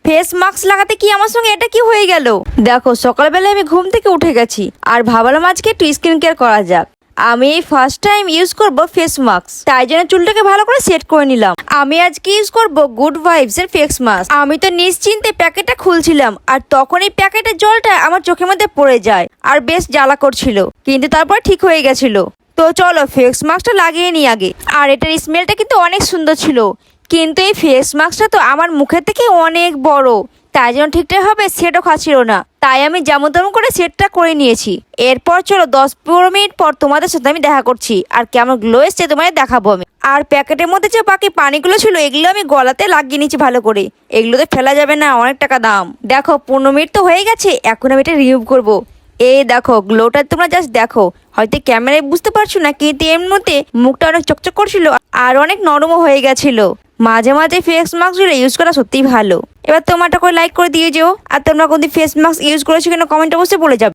Face mask লাগাতে কি আমার সঙ্গে এটা কি হয়ে গেল? দেখো সকালবেলা আমি ঘুম থেকে উঠে গেছি আর ভাবলাম আজকে একটু স্কিন কেয়ার করা যাক। আমি এই ফার্স্ট টাইম ইউজ করব ফেস মাস্ক, তাই জন্য চুলটাকে ভালো করে সেট করে নিলাম। আমি আজকে ইউজ করব গুড ভাইবস এর ফেস মাস্ক। আমি তো নিশ্চিন্তে প্যাকেটটা খুলছিলাম আর তখন এই প্যাকেটের জলটা আমার চোখের মধ্যে পড়ে যায় আর বেশ জ্বালা করছিল, কিন্তু তারপর ঠিক হয়ে গেছিল। তো চলো ফেস মাস্কটা লাগিয়ে নিই আগে। আর এটার স্মেলটা কিন্তু অনেক সুন্দর ছিল, কিন্তু এই ফেস মাস্কটা তো আমার মুখের থেকে অনেক বড়, তাই জন্য ঠিকঠাকভাবে সেটও খাচ্ছিল না। তাই আমি যেমন তেমন করে সেটটা করে নিয়েছি। এরপর চলো 10-15 মিনিট পর তোমাদের সাথে আমি দেখা করছি আর কেমন গ্লো এসছে তোমাদের দেখাবো আমি। আর প্যাকেটের মধ্যে যে বাকি পানিগুলো ছিল এগুলো আমি গলাতে লাগিয়ে নিয়েছি ভালো করে। এগুলো তো ফেলা যাবে না, অনেক টাকা দাম। দেখো 15 মিনিট তো হয়ে গেছে, এখন আমি এটা রিমুভ করবো। এই দেখো গ্লোটা তোমরা জাস্ট দেখো, হয়তো ক্যামেরায় বুঝতে পারছো না, কিন্তু এমনিতে মুখটা অনেক চকচক করছিল আর অনেক নরমও হয়ে গেছিল। মাঝে মাঝে ফেস মাস্কগুলো ইউজ করা সত্যিই ভালো। এবার তোমরা একটা করে লাইক করে দিয়ে যেও, আর তোমরা কোনদিন ফেস মাস্ক ইউজ করেছো কিনা কমেন্ট অবশ্যই বলে যাবে।